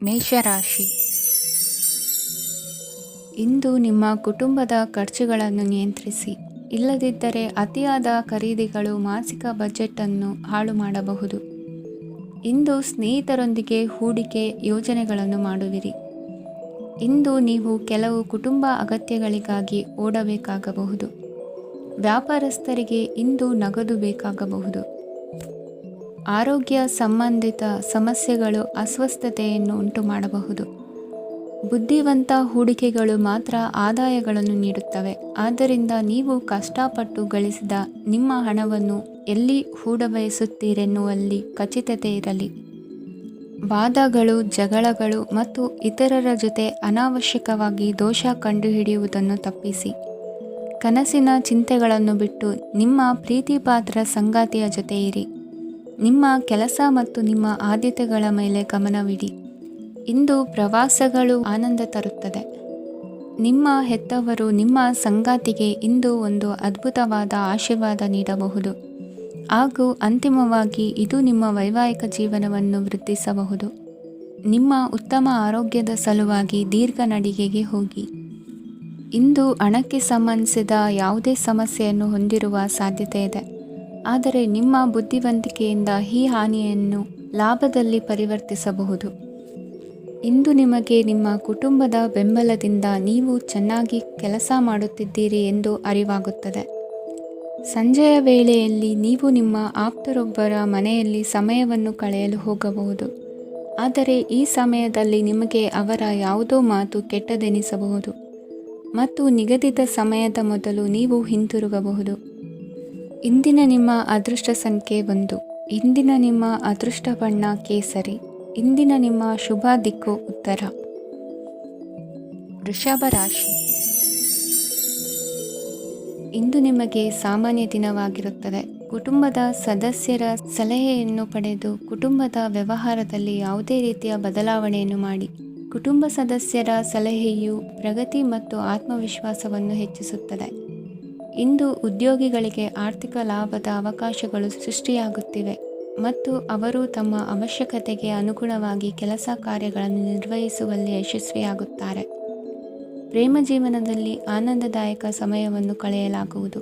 ಮೇಷರಾಶಿ. ಇಂದು ನಿಮ್ಮ ಕುಟುಂಬದ ಖರ್ಚುಗಳನ್ನು ನಿಯಂತ್ರಿಸಿ. ಇಲ್ಲದಿದ್ದರೆ ಅತಿಯಾದ ಖರೀದಿಗಳು ಮಾಸಿಕ ಬಜೆಟನ್ನು ಹಾಳು ಮಾಡಬಹುದು. ಇಂದು ಸ್ನೇಹಿತರೊಂದಿಗೆ ಹೂಡಿಕೆ ಯೋಜನೆಗಳನ್ನು ಮಾಡುವಿರಿ. ಇಂದು ನೀವು ಕೆಲವು ಕುಟುಂಬ ಅಗತ್ಯಗಳಿಗಾಗಿ ಓಡಬೇಕಾಗಬಹುದು. ವ್ಯಾಪಾರಸ್ಥರಿಗೆ ಇಂದು ನಗದು ಬೇಕಾಗಬಹುದು. ಆರೋಗ್ಯ ಸಂಬಂಧಿತ ಸಮಸ್ಯೆಗಳು ಅಸ್ವಸ್ಥತೆಯನ್ನು ಉಂಟು ಮಾಡಬಹುದು. ಬುದ್ಧಿವಂತ ಹೂಡಿಕೆಗಳು ಮಾತ್ರ ಆದಾಯಗಳನ್ನು ನೀಡುತ್ತವೆ. ಆದ್ದರಿಂದ ನೀವು ಕಷ್ಟಪಟ್ಟು ಗಳಿಸಿದ ನಿಮ್ಮ ಹಣವನ್ನು ಎಲ್ಲಿ ಹೂಡಬಯಸುತ್ತೀರೆನ್ನುವಲ್ಲಿ ಖಚಿತತೆ ಇರಲಿ. ವಾದಗಳು, ಜಗಳಗಳು ಮತ್ತು ಇತರರ ಜೊತೆ ಅನಾವಶ್ಯಕವಾಗಿ ದೋಷ ಕಂಡುಹಿಡಿಯುವುದನ್ನು ತಪ್ಪಿಸಿ. ಕನಸಿನ ಚಿಂತೆಗಳನ್ನು ಬಿಟ್ಟು ನಿಮ್ಮ ಪ್ರೀತಿಪಾತ್ರ ಸಂಗಾತಿಯ ಜೊತೆ ಇರಿ. ನಿಮ್ಮ ಕೆಲಸ ಮತ್ತು ನಿಮ್ಮ ಆದ್ಯತೆಗಳ ಮೇಲೆ ಗಮನವಿಡಿ. ಇಂದು ಪ್ರವಾಸಗಳು ಆನಂದ ತರುತ್ತದೆ. ನಿಮ್ಮ ಹೆತ್ತವರು ನಿಮ್ಮ ಸಂಗಾತಿಗೆ ಇಂದು ಒಂದು ಅದ್ಭುತವಾದ ಆಶೀರ್ವಾದ ನೀಡಬಹುದು ಹಾಗೂ ಅಂತಿಮವಾಗಿ ಇದು ನಿಮ್ಮ ವೈವಾಹಿಕ ಜೀವನವನ್ನು ವೃದ್ಧಿಸಬಹುದು. ನಿಮ್ಮ ಉತ್ತಮ ಆರೋಗ್ಯದ ಸಲುವಾಗಿ ದೀರ್ಘ ನಡಿಗೆಗೆ ಹೋಗಿ. ಇಂದು ಹಣಕ್ಕೆ ಸಂಬಂಧಿಸಿದ ಯಾವುದೇ ಸಮಸ್ಯೆಯನ್ನು ಹೊಂದಿರುವ ಸಾಧ್ಯತೆ ಇದೆ. ಆದರೆ ನಿಮ್ಮ ಬುದ್ಧಿವಂತಿಕೆಯಿಂದ ಈ ಹಾನಿಯನ್ನು ಲಾಭದಲ್ಲಿ ಪರಿವರ್ತಿಸಬಹುದು. ಇಂದು ನಿಮಗೆ ನಿಮ್ಮ ಕುಟುಂಬದ ಬೆಂಬಲದಿಂದ ನೀವು ಚೆನ್ನಾಗಿ ಕೆಲಸ ಮಾಡುತ್ತಿದ್ದೀರಿ ಎಂದು ಅರಿವಾಗುತ್ತದೆ. ಸಂಜೆಯ ವೇಳೆಯಲ್ಲಿ ನೀವು ನಿಮ್ಮ ಆಪ್ತರೊಬ್ಬರ ಮನೆಯಲ್ಲಿ ಸಮಯವನ್ನು ಕಳೆಯಲು ಹೋಗಬಹುದು. ಆದರೆ ಈ ಸಮಯದಲ್ಲಿ ನಿಮಗೆ ಅವರ ಯಾವುದೋ ಮಾತು ಕೆಟ್ಟದೆನಿಸಬಹುದು ಮತ್ತು ನಿಗದಿತ ಸಮಯದ ಮೊದಲು ನೀವು ಹಿಂತಿರುಗಬಹುದು. ಇಂದಿನ ನಿಮ್ಮ ಅದೃಷ್ಟ ಸಂಖ್ಯೆ 1. ಇಂದಿನ ನಿಮ್ಮ ಅದೃಷ್ಟ ಬಣ್ಣ ಕೇಸರಿ. ಇಂದಿನ ನಿಮ್ಮ ಶುಭ ದಿಕ್ಕು ಉತ್ತರ. ವೃಷಭ ರಾಶಿ. ಇಂದು ನಿಮಗೆ ಸಾಮಾನ್ಯ ದಿನವಾಗಿರುತ್ತದೆ. ಕುಟುಂಬದ ಸದಸ್ಯರ ಸಲಹೆಯನ್ನು ಪಡೆದು ಕುಟುಂಬದ ವ್ಯವಹಾರದಲ್ಲಿ ಯಾವುದೇ ರೀತಿಯ ಬದಲಾವಣೆಯನ್ನು ಮಾಡಿ. ಕುಟುಂಬ ಸದಸ್ಯರ ಸಲಹೆಯು ಪ್ರಗತಿ ಮತ್ತು ಆತ್ಮವಿಶ್ವಾಸವನ್ನು ಹೆಚ್ಚಿಸುತ್ತದೆ. ಇಂದು ಉದ್ಯೋಗಿಗಳಿಗೆ ಆರ್ಥಿಕ ಲಾಭದ ಅವಕಾಶಗಳು ಸೃಷ್ಟಿಯಾಗುತ್ತಿವೆ ಮತ್ತು ಅವರು ತಮ್ಮ ಅವಶ್ಯಕತೆಗೆ ಅನುಗುಣವಾಗಿ ಕೆಲಸ ಕಾರ್ಯಗಳನ್ನು ನಿರ್ವಹಿಸುವಲ್ಲಿ ಯಶಸ್ವಿಯಾಗುತ್ತಾರೆ. ಪ್ರೇಮ ಜೀವನದಲ್ಲಿ ಆನಂದದಾಯಕ ಸಮಯವನ್ನು ಕಳೆಯಲಾಗುವುದು.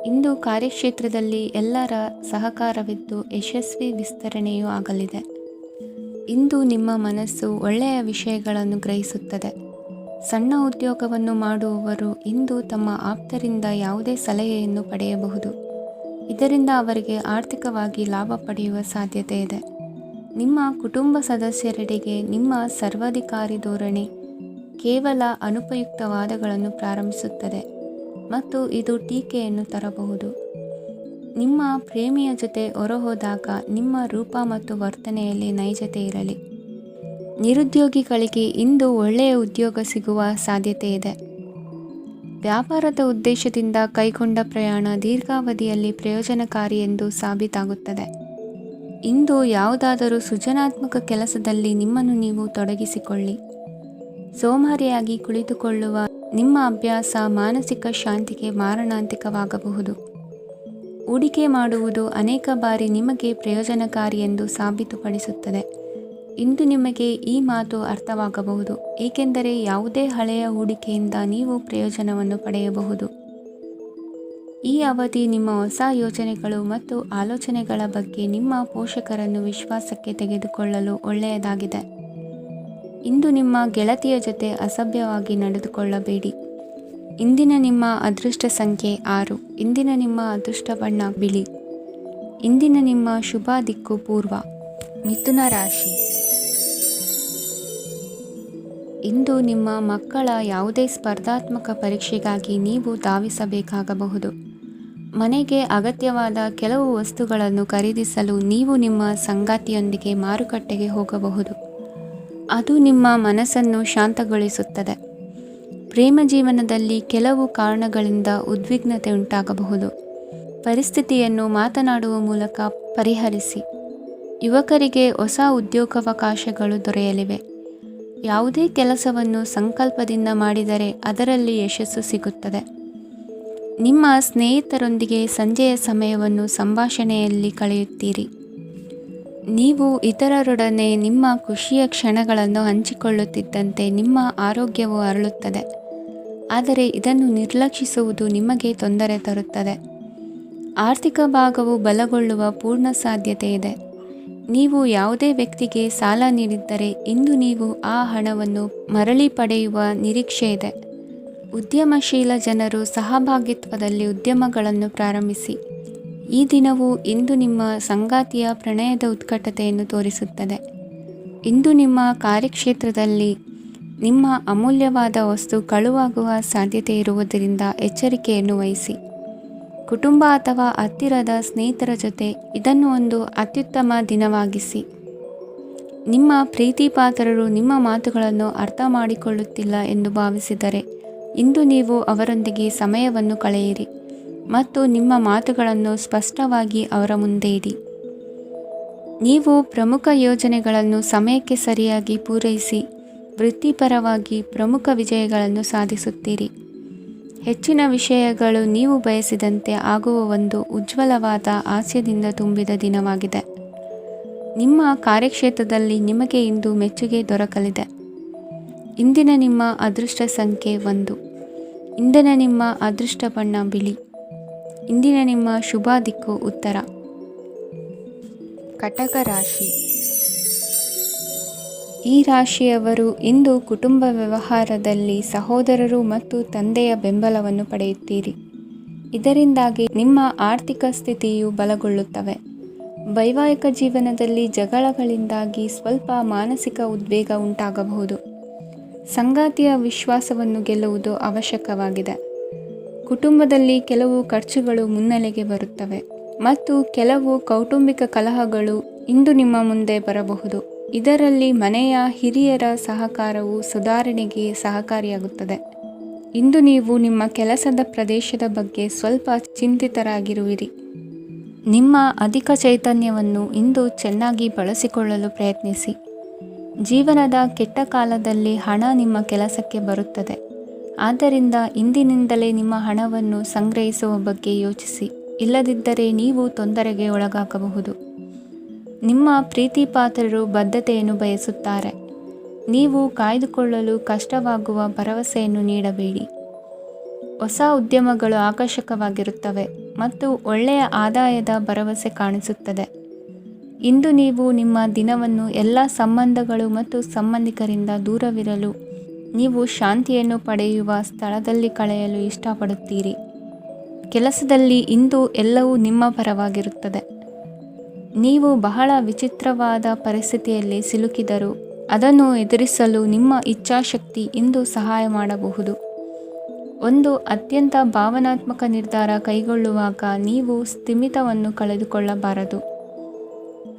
ಇಂದು ಕಾರ್ಯಕ್ಷೇತ್ರದಲ್ಲಿ ಎಲ್ಲರ ಸಹಕಾರವಿದ್ದು ಯಶಸ್ವಿ ವಿಸ್ತರಣೆಯೂ ಆಗಲಿದೆ. ಇಂದು ನಿಮ್ಮ ಮನಸ್ಸು ಒಳ್ಳೆಯ ವಿಷಯಗಳನ್ನು ಗ್ರಹಿಸುತ್ತದೆ. ಸಣ್ಣ ಉದ್ಯೋಗವನ್ನು ಮಾಡುವವರು ಇಂದು ತಮ್ಮ ಆಪ್ತರಿಂದ ಯಾವುದೇ ಸಲಹೆಯನ್ನು ಪಡೆಯಬಹುದು. ಇದರಿಂದ ಅವರಿಗೆ ಆರ್ಥಿಕವಾಗಿ ಲಾಭ ಪಡೆಯುವ ಸಾಧ್ಯತೆ ಇದೆ. ನಿಮ್ಮ ಕುಟುಂಬ ಸದಸ್ಯರೆಡೆಗೆ ನಿಮ್ಮ ಸರ್ವಾಧಿಕಾರಿ ಧೋರಣೆ ಕೇವಲ ಅನುಪಯುಕ್ತ ವಾದಗಳನ್ನು ಪ್ರಾರಂಭಿಸುತ್ತದೆ ಮತ್ತು ಇದು ಟೀಕೆಯನ್ನು ತರಬಹುದು. ನಿಮ್ಮ ಪ್ರೇಮಿಯ ಜೊತೆ ಹೊರಹೋದಾಗ ನಿಮ್ಮ ರೂಪ ಮತ್ತು ವರ್ತನೆಯಲ್ಲಿ ನೈಜತೆ ಇರಲಿ. ನಿರುದ್ಯೋಗಿಗಳಿಗೆ ಇಂದು ಒಳ್ಳೆಯ ಉದ್ಯೋಗ ಸಿಗುವ ಸಾಧ್ಯತೆ ಇದೆ. ವ್ಯಾಪಾರದ ಉದ್ದೇಶದಿಂದ ಕೈಗೊಂಡ ಪ್ರಯಾಣ ದೀರ್ಘಾವಧಿಯಲ್ಲಿ ಪ್ರಯೋಜನಕಾರಿ ಎಂದು ಸಾಬೀತಾಗುತ್ತದೆ. ಇಂದು ಯಾವುದಾದರೂ ಸೃಜನಾತ್ಮಕ ಕೆಲಸದಲ್ಲಿ ನಿಮ್ಮನ್ನು ನೀವು ತೊಡಗಿಸಿಕೊಳ್ಳಿ. ಸೋಮಾರಿಯಾಗಿ ಕುಳಿತುಕೊಳ್ಳುವ ನಿಮ್ಮ ಅಭ್ಯಾಸ ಮಾನಸಿಕ ಶಾಂತಿಗೆ ಮಾರಣಾಂತಿಕವಾಗಬಹುದು. ಹೂಡಿಕೆ ಮಾಡುವುದು ಅನೇಕ ಬಾರಿ ನಿಮಗೆ ಪ್ರಯೋಜನಕಾರಿ ಎಂದು ಸಾಬೀತುಪಡಿಸುತ್ತದೆ. ಇಂದು ನಿಮಗೆ ಈ ಮಾತು ಅರ್ಥವಾಗಬಹುದು, ಏಕೆಂದರೆ ಯಾವುದೇ ಹಳೆಯ ಹೂಡಿಕೆಯಿಂದ ನೀವು ಪ್ರಯೋಜನವನ್ನು ಪಡೆಯಬಹುದು. ಈ ಅವಧಿ ನಿಮ್ಮ ಹೊಸ ಯೋಜನೆಗಳು ಮತ್ತು ಆಲೋಚನೆಗಳ ಬಗ್ಗೆ ನಿಮ್ಮ ಪೋಷಕರನ್ನು ವಿಶ್ವಾಸಕ್ಕೆ ತೆಗೆದುಕೊಳ್ಳಲು ಒಳ್ಳೆಯದಾಗಿದೆ. ಇಂದು ನಿಮ್ಮ ಗೆಳತಿಯ ಜೊತೆ ಅಸಭ್ಯವಾಗಿ ನಡೆದುಕೊಳ್ಳಬೇಡಿ. ಇಂದಿನ ನಿಮ್ಮ ಅದೃಷ್ಟ ಸಂಖ್ಯೆ 6. ಇಂದಿನ ನಿಮ್ಮ ಅದೃಷ್ಟ ಬಣ್ಣ ಬಿಳಿ. ಇಂದಿನ ನಿಮ್ಮ ಶುಭ ದಿಕ್ಕು ಪೂರ್ವ. ಮಿಥುನ ರಾಶಿ. ಇಂದು ನಿಮ್ಮ ಮಕ್ಕಳ ಯಾವುದೇ ಸ್ಪರ್ಧಾತ್ಮಕ ಪರೀಕ್ಷೆಗಾಗಿ ನೀವು ಧಾವಿಸಬೇಕಾಗಬಹುದು. ಮನೆಗೆ ಅಗತ್ಯವಾದ ಕೆಲವು ವಸ್ತುಗಳನ್ನು ಖರೀದಿಸಲು ನೀವು ನಿಮ್ಮ ಸಂಗಾತಿಯೊಂದಿಗೆ ಮಾರುಕಟ್ಟೆಗೆ ಹೋಗಬಹುದು. ಅದು ನಿಮ್ಮ ಮನಸ್ಸನ್ನು ಶಾಂತಗೊಳಿಸುತ್ತದೆ. ಪ್ರೇಮ ಜೀವನದಲ್ಲಿ ಕೆಲವು ಕಾರಣಗಳಿಂದ ಉದ್ವಿಗ್ನತೆ ಉಂಟಾಗಬಹುದು. ಪರಿಸ್ಥಿತಿಯನ್ನು ಮಾತನಾಡುವ ಮೂಲಕ ಪರಿಹರಿಸಿ. ಯುವಕರಿಗೆ ಹೊಸ ಉದ್ಯೋಗಾವಕಾಶಗಳು ದೊರೆಯಲಿವೆ. ಯಾವುದೇ ಕೆಲಸವನ್ನು ಸಂಕಲ್ಪದಿಂದ ಮಾಡಿದರೆ ಅದರಲ್ಲಿ ಯಶಸ್ಸು ಸಿಗುತ್ತದೆ. ನಿಮ್ಮ ಸ್ನೇಹಿತರೊಂದಿಗೆ ಸಂಜೆಯ ಸಮಯವನ್ನು ಸಂಭಾಷಣೆಯಲ್ಲಿ ಕಳೆಯುತ್ತೀರಿ. ನೀವು ಇತರರೊಡನೆ ನಿಮ್ಮ ಖುಷಿಯ ಕ್ಷಣಗಳನ್ನು ಹಂಚಿಕೊಳ್ಳುತ್ತಿದ್ದಂತೆ ನಿಮ್ಮ ಆರೋಗ್ಯವು ಅರಳುತ್ತದೆ. ಆದರೆ ಇದನ್ನು ನಿರ್ಲಕ್ಷಿಸುವುದು ನಿಮಗೆ ತೊಂದರೆ ತರುತ್ತದೆ. ಆರ್ಥಿಕ ಭಾಗವು ಬಲಗೊಳ್ಳುವ ಪೂರ್ಣ ಸಾಧ್ಯತೆ ಇದೆ. ನೀವು ಯಾವುದೇ ವ್ಯಕ್ತಿಗೆ ಸಾಲ ನೀಡಿದ್ದರೆ ಇಂದು ನೀವು ಆ ಹಣವನ್ನು ಮರಳಿ ಪಡೆಯುವ ನಿರೀಕ್ಷೆ ಇದೆ. ಉದ್ಯಮಶೀಲ ಜನರು ಸಹಭಾಗಿತ್ವದಲ್ಲಿ ಉದ್ಯಮಗಳನ್ನು ಪ್ರಾರಂಭಿಸಿ. ಈ ದಿನವು ಇಂದು ನಿಮ್ಮ ಸಂಗಾತಿಯ ಪ್ರಣಯದ ಉತ್ಕಟತೆಯನ್ನು ತೋರಿಸುತ್ತದೆ. ಇಂದು ನಿಮ್ಮ ಕಾರ್ಯಕ್ಷೇತ್ರದಲ್ಲಿ ನಿಮ್ಮ ಅಮೂಲ್ಯವಾದ ವಸ್ತು ಕಳುವಾಗುವ ಸಾಧ್ಯತೆ ಇರುವುದರಿಂದ ಎಚ್ಚರಿಕೆಯನ್ನು ವಹಿಸಿ. ಕುಟುಂಬ ಅಥವಾ ಹತ್ತಿರದ ಸ್ನೇಹಿತರ ಜೊತೆ ಇದನ್ನು ಒಂದು ಅತ್ಯುತ್ತಮ ದಿನವಾಗಿಸಿ. ನಿಮ್ಮ ಪ್ರೀತಿಪಾತ್ರರು ನಿಮ್ಮ ಮಾತುಗಳನ್ನು ಅರ್ಥ ಮಾಡಿಕೊಳ್ಳುತ್ತಿಲ್ಲ ಎಂದು ಭಾವಿಸಿದರೆ ಇಂದು ನೀವು ಅವರೊಂದಿಗೆ ಸಮಯವನ್ನು ಕಳೆಯಿರಿ ಮತ್ತು ನಿಮ್ಮ ಮಾತುಗಳನ್ನು ಸ್ಪಷ್ಟವಾಗಿ ಅವರ ಮುಂದೆ ಇಡಿ. ನೀವು ಪ್ರಮುಖ ಯೋಜನೆಗಳನ್ನು ಸಮಯಕ್ಕೆ ಸರಿಯಾಗಿ ಪೂರೈಸಿ ವೃತ್ತಿಪರವಾಗಿ ಪ್ರಮುಖ ವಿಜಯಗಳನ್ನು ಸಾಧಿಸುತ್ತೀರಿ. ಹೆಚ್ಚಿನ ವಿಷಯಗಳು ನೀವು ಬಯಸಿದಂತೆ ಆಗುವ ಒಂದು ಉಜ್ವಲವಾದ ಹಾಸ್ಯದಿಂದ ತುಂಬಿದ ದಿನವಾಗಿದೆ. ನಿಮ್ಮ ಕಾರ್ಯಕ್ಷೇತ್ರದಲ್ಲಿ ನಿಮಗೆ ಇಂದು ಮೆಚ್ಚುಗೆ ದೊರಕಲಿದೆ. ಇಂದಿನ ನಿಮ್ಮ ಅದೃಷ್ಟ ಸಂಖ್ಯೆ 1. ಇಂದಿನ ನಿಮ್ಮ ಅದೃಷ್ಟ ಬಣ್ಣ ಬಿಳಿ. ಇಂದಿನ ನಿಮ್ಮ ಶುಭ ದಿಕ್ಕು ಉತ್ತರ. ಕಟಕ ರಾಶಿ. ಈ ರಾಶಿಯವರು ಇಂದು ಕುಟುಂಬ ವ್ಯವಹಾರದಲ್ಲಿ ಸಹೋದರರು ಮತ್ತು ತಂದೆಯ ಬೆಂಬಲವನ್ನು ಪಡೆಯುತ್ತೀರಿ. ಇದರಿಂದಾಗಿ ನಿಮ್ಮ ಆರ್ಥಿಕ ಸ್ಥಿತಿಯು ಬಲಗೊಳ್ಳುತ್ತವೆ. ವೈವಾಹಿಕ ಜೀವನದಲ್ಲಿ ಜಗಳಗಳಿಂದಾಗಿ ಸ್ವಲ್ಪ ಮಾನಸಿಕ ಉದ್ವೇಗ ಉಂಟಾಗಬಹುದು. ಸಂಗಾತಿಯ ವಿಶ್ವಾಸವನ್ನು ಗೆಲ್ಲುವುದು ಅವಶ್ಯಕವಾಗಿದೆ. ಕುಟುಂಬದಲ್ಲಿ ಕೆಲವು ಖರ್ಚುಗಳು ಮುನ್ನೆಲೆಗೆ ಬರುತ್ತವೆ ಮತ್ತು ಕೆಲವು ಕೌಟುಂಬಿಕ ಕಲಹಗಳು ಇಂದು ನಿಮ್ಮ ಮುಂದೆ ಬರಬಹುದು. ಇದರಲ್ಲಿ ಮನೆಯ ಹಿರಿಯರ ಸಹಕಾರವು ಸುಧಾರಣೆಗೆ ಸಹಕಾರಿಯಾಗುತ್ತದೆ. ಇಂದು ನೀವು ನಿಮ್ಮ ಕೆಲಸದ ಪ್ರದೇಶದ ಬಗ್ಗೆ ಸ್ವಲ್ಪ ಚಿಂತಿತರಾಗಿರುವಿರಿ. ನಿಮ್ಮ ಅಧಿಕ ಚೈತನ್ಯವನ್ನು ಇಂದು ಚೆನ್ನಾಗಿ ಬಳಸಿಕೊಳ್ಳಲು ಪ್ರಯತ್ನಿಸಿ. ಜೀವನದ ಕೆಟ್ಟ ಕಾಲದಲ್ಲಿ ಹಣ ನಿಮ್ಮ ಕೆಲಸಕ್ಕೆ ಬರುತ್ತದೆ. ಆದ್ದರಿಂದ ಇಂದಿನಿಂದಲೇ ನಿಮ್ಮ ಹಣವನ್ನು ಸಂಗ್ರಹಿಸುವ ಬಗ್ಗೆ ಯೋಚಿಸಿ. ಇಲ್ಲದಿದ್ದರೆ ನೀವು ತೊಂದರೆಗೆ ಒಳಗಾಗಬಹುದು. ನಿಮ್ಮ ಪ್ರೀತಿಪಾತ್ರರು ಬದ್ಧತೆಯನ್ನು ಬಯಸುತ್ತಾರೆ. ನೀವು ಕಾಯ್ದುಕೊಳ್ಳಲು ಕಷ್ಟವಾಗುವ ಭರವಸೆಯನ್ನು ನೀಡಬೇಡಿ. ಹೊಸ ಉದ್ಯಮಗಳು ಆಕರ್ಷಕವಾಗಿರುತ್ತವೆ ಮತ್ತು ಒಳ್ಳೆಯ ಆದಾಯದ ಭರವಸೆ ಕಾಣಿಸುತ್ತದೆ. ಇಂದು ನೀವು ನಿಮ್ಮ ದಿನವನ್ನು ಎಲ್ಲ ಸಂಬಂಧಗಳು ಮತ್ತು ಸಂಬಂಧಿಕರಿಂದ ದೂರವಿರಲು ನೀವು ಶಾಂತಿಯನ್ನು ಪಡೆಯುವ ಸ್ಥಳದಲ್ಲಿ ಕಳೆಯಲು ಇಷ್ಟಪಡುತ್ತೀರಿ. ಕೆಲಸದಲ್ಲಿ ಇಂದು ಎಲ್ಲವೂ ನಿಮ್ಮ ಪರವಾಗಿರುತ್ತದೆ. ನೀವು ಬಹಳ ವಿಚಿತ್ರವಾದ ಪರಿಸ್ಥಿತಿಯಲ್ಲಿ ಸಿಲುಕಿದರೂ ಅದನ್ನು ಎದುರಿಸಲು ನಿಮ್ಮ ಇಚ್ಛಾಶಕ್ತಿ ಇಂದು ಸಹಾಯ ಮಾಡಬಹುದು. ಒಂದು ಅತ್ಯಂತ ಭಾವನಾತ್ಮಕ ನಿರ್ಧಾರ ಕೈಗೊಳ್ಳುವಾಗ ನೀವು ಸ್ಥಿಮಿತವನ್ನು ಕಳೆದುಕೊಳ್ಳಬಾರದು.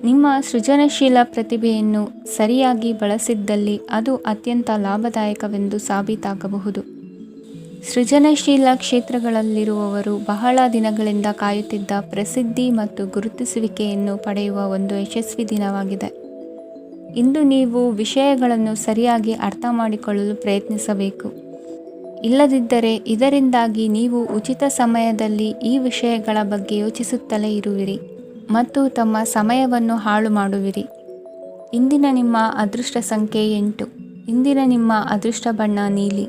ನಿಮ್ಮ ಸೃಜನಶೀಲ ಪ್ರತಿಭೆಯನ್ನು ಸರಿಯಾಗಿ ಬಳಸಿದ್ದಲ್ಲಿ ಅದು ಅತ್ಯಂತ ಲಾಭದಾಯಕವೆಂದು ಸಾಬೀತಾಗಬಹುದು. ಸೃಜನಶೀಲ ಕ್ಷೇತ್ರಗಳಲ್ಲಿರುವವರು ಬಹಳ ದಿನಗಳಿಂದ ಕಾಯುತ್ತಿದ್ದ ಪ್ರಸಿದ್ಧಿ ಮತ್ತು ಗುರುತಿಸುವಿಕೆಯನ್ನು ಪಡೆಯುವ ಒಂದು ಯಶಸ್ವಿ ದಿನವಾಗಿದೆ. ಇಂದು ನೀವು ವಿಷಯಗಳನ್ನು ಸರಿಯಾಗಿ ಅರ್ಥ ಮಾಡಿಕೊಳ್ಳಲು ಪ್ರಯತ್ನಿಸಬೇಕು. ಇಲ್ಲದಿದ್ದರೆ ಇದರಿಂದಾಗಿ ನೀವು ಉಚಿತ ಸಮಯದಲ್ಲಿ ಈ ವಿಷಯಗಳ ಬಗ್ಗೆ ಯೋಚಿಸುತ್ತಲೇ ಇರುವಿರಿ ಮತ್ತು ತಮ್ಮ ಸಮಯವನ್ನು ಹಾಳು ಮಾಡುವಿರಿ. ಇಂದಿನ ನಿಮ್ಮ ಅದೃಷ್ಟ ಸಂಖ್ಯೆ 8. ಇಂದಿನ ನಿಮ್ಮ ಅದೃಷ್ಟ ಬಣ್ಣ ನೀಲಿ.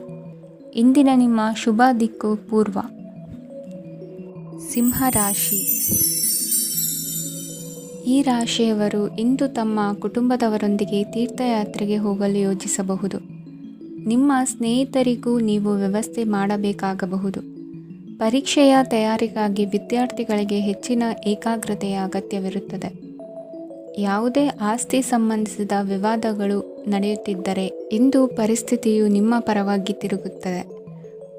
ಇಂದಿನ ನಿಮ್ಮ ಶುಭ ದಿಕ್ಕು ಪೂರ್ವ. ಸಿಂಹ ರಾಶಿ. ಈ ರಾಶಿಯವರು ಇಂದು ತಮ್ಮ ಕುಟುಂಬದವರೊಂದಿಗೆ ತೀರ್ಥಯಾತ್ರೆಗೆ ಹೋಗಲು ಯೋಜಿಸಬಹುದು. ನಿಮ್ಮ ಸ್ನೇಹಿತರಿಗೂ ನೀವು ವ್ಯವಸ್ಥೆ ಮಾಡಬೇಕಾಗಬಹುದು. ಪರೀಕ್ಷೆಯ ತಯಾರಿಗಾಗಿ ವಿದ್ಯಾರ್ಥಿಗಳಿಗೆ ಹೆಚ್ಚಿನ ಏಕಾಗ್ರತೆಯ ಅಗತ್ಯವಿರುತ್ತದೆ. ಯಾವುದೇ ಆಸ್ತಿ ಸಂಬಂಧಿಸಿದ ವಿವಾದಗಳು ನಡೆಯುತ್ತಿದ್ದರೆ ಇಂದು ಪರಿಸ್ಥಿತಿಯು ನಿಮ್ಮ ಪರವಾಗಿ ತಿರುಗುತ್ತದೆ.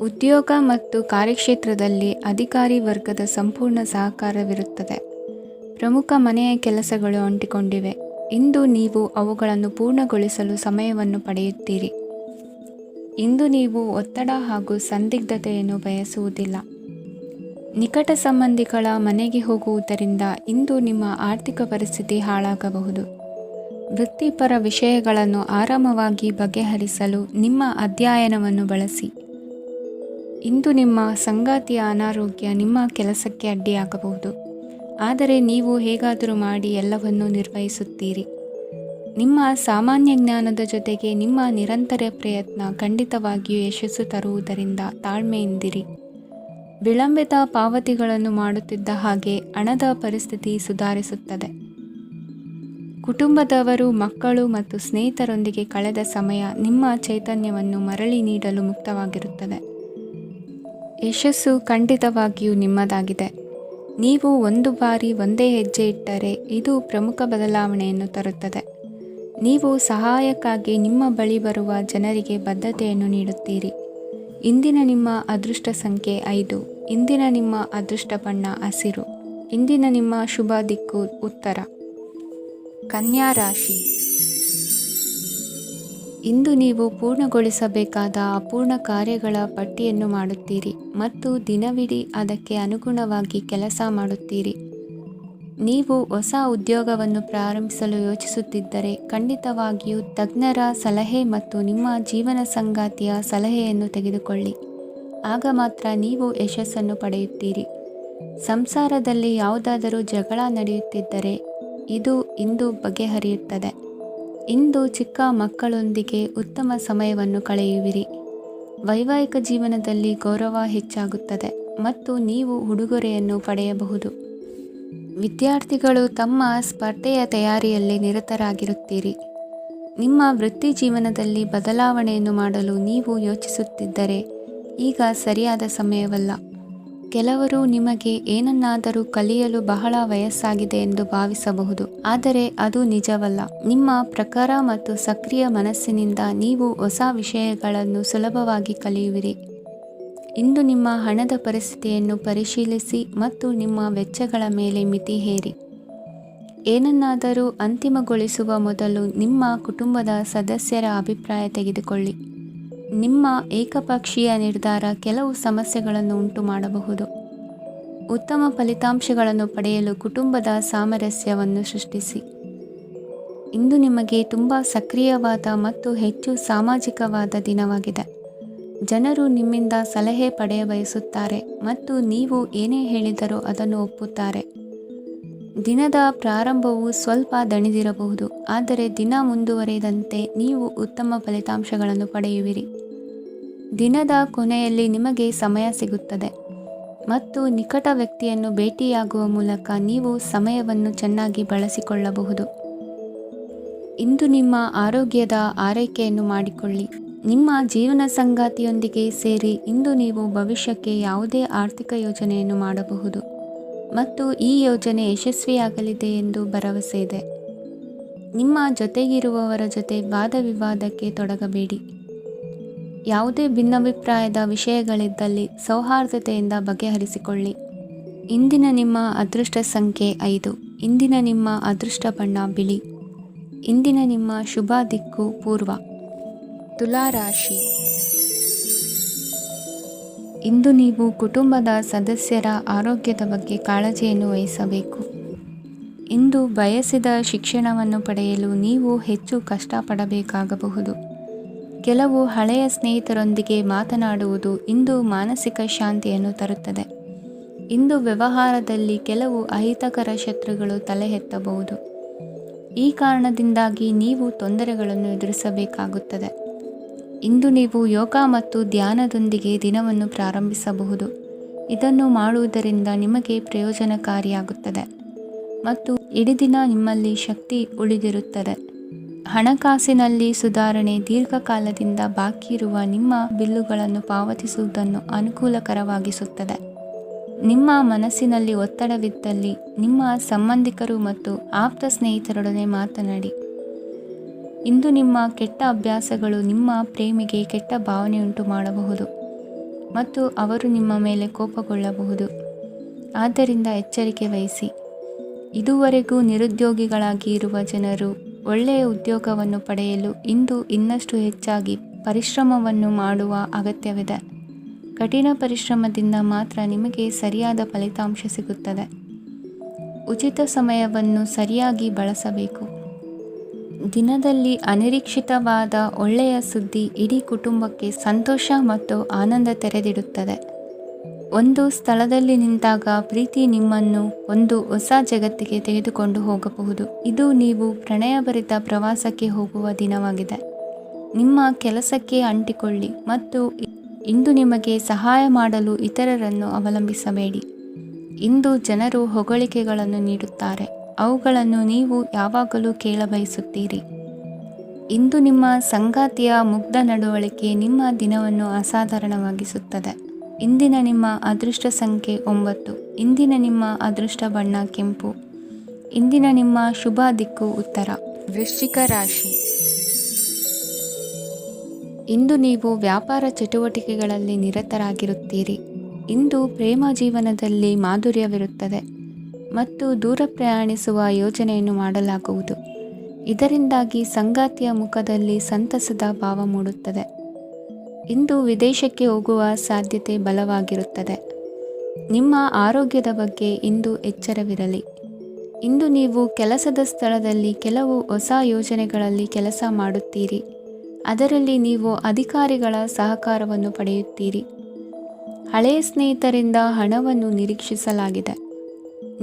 ಉದ್ಯೋಗ ಮತ್ತು ಕಾರ್ಯಕ್ಷೇತ್ರದಲ್ಲಿ ಅಧಿಕಾರಿ ವರ್ಗದ ಸಂಪೂರ್ಣ ಸಹಕಾರವಿರುತ್ತದೆ. ಪ್ರಮುಖ ಮನೆಯ ಕೆಲಸಗಳು ಅಂಟಿಕೊಂಡಿವೆ. ಇಂದು ನೀವು ಅವುಗಳನ್ನು ಪೂರ್ಣಗೊಳಿಸಲು ಸಮಯವನ್ನು ಪಡೆಯುತ್ತೀರಿ. ಇಂದು ನೀವು ಒತ್ತಡ ಹಾಗೂ ಸಂದಿಗ್ಧತೆಯನ್ನು ಬಯಸುವುದಿಲ್ಲ. ನಿಕಟ ಸಂಬಂಧಿಗಳ ಮನೆಗೆ ಹೋಗುವುದರಿಂದ ಇಂದು ನಿಮ್ಮ ಆರ್ಥಿಕ ಪರಿಸ್ಥಿತಿ ಹಾಳಾಗಬಹುದು. ವೃತ್ತಿಪರ ವಿಷಯಗಳನ್ನು ಆರಾಮವಾಗಿ ಬಗೆಹರಿಸಲು ನಿಮ್ಮ ಅಧ್ಯಯನವನ್ನು ಬಳಸಿ. ಇಂದು ನಿಮ್ಮ ಸಂಗಾತಿಯ ಅನಾರೋಗ್ಯ ನಿಮ್ಮ ಕೆಲಸಕ್ಕೆ ಅಡ್ಡಿಯಾಗಬಹುದು. ಆದರೆ ನೀವು ಹೇಗಾದರೂ ಮಾಡಿ ಎಲ್ಲವನ್ನೂ ನಿರ್ವಹಿಸುತ್ತೀರಿ. ನಿಮ್ಮ ಸಾಮಾನ್ಯ ಜ್ಞಾನದ ಜೊತೆಗೆ ನಿಮ್ಮ ನಿರಂತರ ಪ್ರಯತ್ನ ಖಂಡಿತವಾಗಿಯೂ ಯಶಸ್ಸು ತರುವುದರಿಂದ ತಾಳ್ಮೆಯಿಂದಿರಿ. ವಿಳಂಬಿತ ಪಾವತಿಗಳನ್ನು ಮಾಡುತ್ತಿದ್ದ ಹಾಗೆ ಹಣದ ಪರಿಸ್ಥಿತಿ ಸುಧಾರಿಸುತ್ತದೆ. ಕುಟುಂಬದವರು, ಮಕ್ಕಳು ಮತ್ತು ಸ್ನೇಹಿತರೊಂದಿಗೆ ಕಳೆದ ಸಮಯ ನಿಮ್ಮ ಚೈತನ್ಯವನ್ನು ಮರಳಿ ನೀಡಲು ಮುಕ್ತವಾಗಿರುತ್ತದೆ. ಯಶಸ್ಸು ಖಂಡಿತವಾಗಿಯೂ ನಿಮ್ಮದಾಗಿದೆ. ನೀವು ಒಂದು ಬಾರಿ ಒಂದೇ ಹೆಜ್ಜೆ ಇಟ್ಟರೆ ಇದು ಪ್ರಮುಖ ಬದಲಾವಣೆಯನ್ನು ತರುತ್ತದೆ. ನೀವು ಸಹಾಯಕ್ಕಾಗಿ ನಿಮ್ಮ ಬಳಿ ಬರುವ ಜನರಿಗೆ ಬದ್ಧತೆಯನ್ನು ನೀಡುತ್ತೀರಿ. ಇಂದಿನ ನಿಮ್ಮ ಅದೃಷ್ಟ ಸಂಖ್ಯೆ 5. ಇಂದಿನ ನಿಮ್ಮ ಅದೃಷ್ಟ ಬಣ್ಣ ಹಸಿರು. ಇಂದಿನ ನಿಮ್ಮ ಶುಭ ದಿಕ್ಕು ಉತ್ತರ. ಕನ್ಯಾ ರಾಶಿ. ಇಂದು ನೀವು ಪೂರ್ಣಗೊಳಿಸಬೇಕಾದ ಅಪೂರ್ಣ ಕಾರ್ಯಗಳ ಪಟ್ಟಿಯನ್ನು ಮಾಡುತ್ತೀರಿ ಮತ್ತು ದಿನವಿಡೀ ಅದಕ್ಕೆ ಅನುಗುಣವಾಗಿ ಕೆಲಸ ಮಾಡುತ್ತೀರಿ. ನೀವು ಹೊಸ ಉದ್ಯೋಗವನ್ನು ಪ್ರಾರಂಭಿಸಲು ಯೋಚಿಸುತ್ತಿದ್ದರೆ ಖಂಡಿತವಾಗಿಯೂ ತಜ್ಞರ ಸಲಹೆ ಮತ್ತು ನಿಮ್ಮ ಜೀವನ ಸಂಗಾತಿಯ ಸಲಹೆಯನ್ನು ತೆಗೆದುಕೊಳ್ಳಿ. ಆಗ ಮಾತ್ರ ನೀವು ಯಶಸ್ಸನ್ನು ಪಡೆಯುತ್ತೀರಿ. ಸಂಸಾರದಲ್ಲಿ ಯಾವುದಾದರೂ ಜಗಳ ನಡೆಯುತ್ತಿದ್ದರೆ ಇದು ಇಂದು ಬಗೆಹರಿಯುತ್ತದೆ. ಇಂದು ಚಿಕ್ಕ ಮಕ್ಕಳೊಂದಿಗೆ ಉತ್ತಮ ಸಮಯವನ್ನು ಕಳೆಯುವಿರಿ. ವೈವಾಹಿಕ ಜೀವನದಲ್ಲಿ ಗೌರವ ಹೆಚ್ಚಾಗುತ್ತದೆ ಮತ್ತು ನೀವು ಉಡುಗೊರೆಯನ್ನು ಪಡೆಯಬಹುದು. ವಿದ್ಯಾರ್ಥಿಗಳು ತಮ್ಮ ಸ್ಪರ್ಧೆಯ ತಯಾರಿಯಲ್ಲಿ ನಿರತರಾಗಿರುತ್ತೀರಿ. ನಿಮ್ಮ ವೃತ್ತಿ ಜೀವನದಲ್ಲಿ ಬದಲಾವಣೆಯನ್ನು ಮಾಡಲು ನೀವು ಯೋಚಿಸುತ್ತಿದ್ದರೆ ಈಗ ಸರಿಯಾದ ಸಮಯವಲ್ಲ. ಕೆಲವರು ನಿಮಗೆ ಏನನ್ನಾದರೂ ಕಲಿಯಲು ಬಹಳ ವಯಸ್ಸಾಗಿದೆ ಎಂದು ಭಾವಿಸಬಹುದು, ಆದರೆ ಅದು ನಿಜವಲ್ಲ. ನಿಮ್ಮ ಪ್ರಖರ ಮತ್ತು ಸಕ್ರಿಯ ಮನಸ್ಸಿನಿಂದ ನೀವು ಹೊಸ ವಿಷಯಗಳನ್ನು ಸುಲಭವಾಗಿ ಕಲಿಯುವಿರಿ. ಇಂದು ನಿಮ್ಮ ಹಣದ ಪರಿಸ್ಥಿತಿಯನ್ನು ಪರಿಶೀಲಿಸಿ ಮತ್ತು ನಿಮ್ಮ ವೆಚ್ಚಗಳ ಮೇಲೆ ಮಿತಿ ಹೇರಿ. ಏನನ್ನಾದರೂ ಅಂತಿಮಗೊಳಿಸುವ ಮೊದಲು ನಿಮ್ಮ ಕುಟುಂಬದ ಸದಸ್ಯರ ಅಭಿಪ್ರಾಯ ತೆಗೆದುಕೊಳ್ಳಿ. ನಿಮ್ಮ ಏಕಪಕ್ಷೀಯ ನಿರ್ಧಾರ ಕೆಲವು ಸಮಸ್ಯೆಗಳನ್ನು ಉಂಟು ಮಾಡಬಹುದು. ಉತ್ತಮ ಫಲಿತಾಂಶಗಳನ್ನು ಪಡೆಯಲು ಕುಟುಂಬದ ಸಾಮರಸ್ಯವನ್ನು ಸೃಷ್ಟಿಸಿ. ಇಂದು ನಿಮಗೆ ತುಂಬ ಸಕ್ರಿಯವಾದ ಮತ್ತು ಹೆಚ್ಚು ಸಾಮಾಜಿಕವಾದ ದಿನವಾಗಿದೆ. ಜನರು ನಿಮ್ಮಿಂದ ಸಲಹೆ ಪಡೆಯಬಯಸುತ್ತಾರೆ ಮತ್ತು ನೀವು ಏನೇ ಹೇಳಿದರೂ ಅದನ್ನು ಒಪ್ಪುತ್ತಾರೆ. ದಿನದ ಪ್ರಾರಂಭವು ಸ್ವಲ್ಪ ದಣಿದಿರಬಹುದು, ಆದರೆ ದಿನ ಮುಂದುವರಿದಂತೆ ನೀವು ಉತ್ತಮ ಫಲಿತಾಂಶಗಳನ್ನು ಪಡೆಯುವಿರಿ. ದಿನದ ಕೊನೆಯಲ್ಲಿ ನಿಮಗೆ ಸಮಯ ಸಿಗುತ್ತದೆ ಮತ್ತು ನಿಕಟ ವ್ಯಕ್ತಿಯನ್ನು ಭೇಟಿಯಾಗುವ ಮೂಲಕ ನೀವು ಸಮಯವನ್ನು ಚೆನ್ನಾಗಿ ಬಳಸಿಕೊಳ್ಳಬಹುದು. ಇಂದು ನಿಮ್ಮ ಆರೋಗ್ಯದ ಆರೈಕೆಯನ್ನು ಮಾಡಿಕೊಳ್ಳಿ. ನಿಮ್ಮ ಜೀವನ ಸಂಗಾತಿಯೊಂದಿಗೆ ಸೇರಿ ಇಂದು ನೀವು ಭವಿಷ್ಯಕ್ಕೆ ಯಾವುದೇ ಆರ್ಥಿಕ ಯೋಜನೆಯನ್ನು ಮಾಡಬಹುದು ಮತ್ತು ಈ ಯೋಜನೆ ಯಶಸ್ವಿಯಾಗಲಿದೆ ಎಂದು ಭರವಸೆ ಇದೆ. ನಿಮ್ಮ ಜೊತೆಗಿರುವವರ ಜೊತೆ ವಾದ ವಿವಾದಕ್ಕೆ ತೊಡಗಬೇಡಿ. ಯಾವುದೇ ಭಿನ್ನಾಭಿಪ್ರಾಯದ ವಿಷಯಗಳಿದ್ದಲ್ಲಿ ಸೌಹಾರ್ದತೆಯಿಂದ ಬಗೆಹರಿಸಿಕೊಳ್ಳಿ. ಇಂದಿನ ನಿಮ್ಮ ಅದೃಷ್ಟ ಸಂಖ್ಯೆ 5. ಇಂದಿನ ನಿಮ್ಮ ಅದೃಷ್ಟ ಬಣ್ಣ ಬಿಳಿ. ಇಂದಿನ ನಿಮ್ಮ ಶುಭ ದಿಕ್ಕು ಪೂರ್ವ. ತುಲಾ ರಾಶಿ. ಇಂದು ನೀವು ಕುಟುಂಬದ ಸದಸ್ಯರ ಆರೋಗ್ಯದ ಬಗ್ಗೆ ಕಾಳಜಿಯನ್ನು ವಹಿಸಬೇಕು. ಇಂದು ಬಯಸಿದ ಶಿಕ್ಷಣವನ್ನು ಪಡೆಯಲು ನೀವು ಹೆಚ್ಚು ಕಷ್ಟಪಡಬೇಕಾಗಬಹುದು. ಕೆಲವು ಹಳೆಯ ಸ್ನೇಹಿತರೊಂದಿಗೆ ಮಾತನಾಡುವುದು ಇಂದು ಮಾನಸಿಕ ಶಾಂತಿಯನ್ನು ತರುತ್ತದೆ. ಇಂದು ವ್ಯವಹಾರದಲ್ಲಿ ಕೆಲವು ಅಹಿತಕರ ಶತ್ರುಗಳು ತಲೆ ಎತ್ತಬಹುದು. ಈ ಕಾರಣದಿಂದಾಗಿ ನೀವು ತೊಂದರೆಗಳನ್ನು ಎದುರಿಸಬೇಕಾಗುತ್ತದೆ. ಇಂದು ನೀವು ಯೋಗ ಮತ್ತು ಧ್ಯಾನದೊಂದಿಗೆ ದಿನವನ್ನು ಪ್ರಾರಂಭಿಸಬಹುದು. ಇದನ್ನು ಮಾಡುವುದರಿಂದ ನಿಮಗೆ ಪ್ರಯೋಜನಕಾರಿಯಾಗುತ್ತದೆ ಮತ್ತು ಇಡೀ ದಿನ ನಿಮ್ಮಲ್ಲಿ ಶಕ್ತಿ ಉಳಿದಿರುತ್ತದೆ. ಹಣಕಾಸಿನಲ್ಲಿ ಸುಧಾರಣೆ. ದೀರ್ಘಕಾಲದಿಂದ ಬಾಕಿ ಇರುವ ನಿಮ್ಮ ಬಿಲ್ಲುಗಳನ್ನು ಪಾವತಿಸುವುದನ್ನು ಅನುಕೂಲಕರವಾಗಿಸುತ್ತದೆ. ನಿಮ್ಮ ಮನಸ್ಸಿನಲ್ಲಿ ಒತ್ತಡವಿದ್ದಲ್ಲಿ ನಿಮ್ಮ ಸಂಬಂಧಿಕರು ಮತ್ತು ಆಪ್ತ ಸ್ನೇಹಿತರೊಡನೆ ಮಾತನಾಡಿ. ಇಂದು ನಿಮ್ಮ ಕೆಟ್ಟ ಅಭ್ಯಾಸಗಳು ನಿಮ್ಮ ಪ್ರೇಮಿಗೆ ಕೆಟ್ಟ ಭಾವನೆಯುಂಟು ಮಾಡಬಹುದು ಮತ್ತು ಅವರು ನಿಮ್ಮ ಮೇಲೆ ಕೋಪಗೊಳ್ಳಬಹುದು. ಆದ್ದರಿಂದ ಎಚ್ಚರಿಕೆ ವಹಿಸಿ. ಇದುವರೆಗೂ ನಿರುದ್ಯೋಗಿಗಳಾಗಿ ಇರುವ ಜನರು ಒಳ್ಳೆಯ ಉದ್ಯೋಗವನ್ನು ಪಡೆಯಲು ಇಂದು ಇನ್ನಷ್ಟು ಹೆಚ್ಚಾಗಿ ಪರಿಶ್ರಮವನ್ನು ಮಾಡುವ ಅಗತ್ಯವಿದೆ. ಕಠಿಣ ಪರಿಶ್ರಮದಿಂದ ಮಾತ್ರ ನಿಮಗೆ ಸರಿಯಾದ ಫಲಿತಾಂಶ ಸಿಗುತ್ತದೆ. ಉಚಿತ ಸಮಯವನ್ನು ಸರಿಯಾಗಿ ಬಳಸಬೇಕು. ದಿನದಲ್ಲಿ ಅನಿರೀಕ್ಷಿತವಾದ ಒಳ್ಳೆಯ ಸುದ್ದಿ ಇಡೀ ಕುಟುಂಬಕ್ಕೆ ಸಂತೋಷ ಮತ್ತು ಆನಂದ ತೆರೆದಿಡುತ್ತದೆ. ಒಂದು ಸ್ಥಳದಲ್ಲಿ ನಿಂತಾಗ ಪ್ರೀತಿ ನಿಮ್ಮನ್ನು ಒಂದು ಹೊಸ ಜಗತ್ತಿಗೆ ತೆಗೆದುಕೊಂಡು ಹೋಗಬಹುದು. ಇದು ನೀವು ಪ್ರಣಯಭರಿತ ಪ್ರವಾಸಕ್ಕೆ ಹೋಗುವ ದಿನವಾಗಿದೆ. ನಿಮ್ಮ ಕೆಲಸಕ್ಕೆ ಅಂಟಿಕೊಳ್ಳಿ ಮತ್ತು ಇಂದು ನಿಮಗೆ ಸಹಾಯ ಮಾಡಲು ಇತರರನ್ನು ಅವಲಂಬಿಸಬೇಡಿ. ಇಂದು ಜನರು ಹೊಗಳಿಕೆಗಳನ್ನು ನೀಡುತ್ತಾರೆ, ಅವುಗಳನ್ನು ನೀವು ಯಾವಾಗಲೂ ಕೇಳಬಯಸುತ್ತೀರಿ. ಇಂದು ನಿಮ್ಮ ಸಂಗಾತಿಯ ಮುಗ್ಧ ನಡವಳಿಕೆ ನಿಮ್ಮ ದಿನವನ್ನು ಅಸಾಧಾರಣವಾಗಿಸುತ್ತದೆ. ಇಂದಿನ ನಿಮ್ಮ ಅದೃಷ್ಟ ಸಂಖ್ಯೆ 9. ಇಂದಿನ ನಿಮ್ಮ ಅದೃಷ್ಟ ಬಣ್ಣ ಕೆಂಪು. ಇಂದಿನ ನಿಮ್ಮ ಶುಭ ದಿಕ್ಕು ಉತ್ತರ. ವೃಶ್ಚಿಕ ರಾಶಿ. ಇಂದು ನೀವು ವ್ಯಾಪಾರ ಚಟುವಟಿಕೆಗಳಲ್ಲಿ ನಿರತರಾಗಿರುತ್ತೀರಿ. ಇಂದು ಪ್ರೇಮ ಜೀವನದಲ್ಲಿ ಮಾಧುರ್ಯವಿರುತ್ತದೆ ಮತ್ತು ದೂರ ಪ್ರಯಾಣಿಸುವ ಯೋಜನೆಯನ್ನು ಮಾಡಲಾಗುವುದು. ಇದರಿಂದಾಗಿ ಸಂಗಾತಿಯ ಮುಖದಲ್ಲಿ ಸಂತಸದ ಭಾವ ಮೂಡುತ್ತದೆ. ಇಂದು ವಿದೇಶಕ್ಕೆ ಹೋಗುವ ಸಾಧ್ಯತೆ ಬಲವಾಗಿರುತ್ತದೆ. ನಿಮ್ಮ ಆರೋಗ್ಯದ ಬಗ್ಗೆ ಇಂದು ಎಚ್ಚರವಿರಲಿ. ಇಂದು ನೀವು ಕೆಲಸದ ಸ್ಥಳದಲ್ಲಿ ಕೆಲವು ಹೊಸ ಯೋಜನೆಗಳಲ್ಲಿ ಕೆಲಸ ಮಾಡುತ್ತೀರಿ. ಅದರಲ್ಲಿ ನೀವು ಅಧಿಕಾರಿಗಳ ಸಹಕಾರವನ್ನು ಪಡೆಯುತ್ತೀರಿ. ಹಳೆಯ ಸ್ನೇಹಿತರಿಂದ ಹಣವನ್ನು ನಿರೀಕ್ಷಿಸಲಾಗಿದೆ.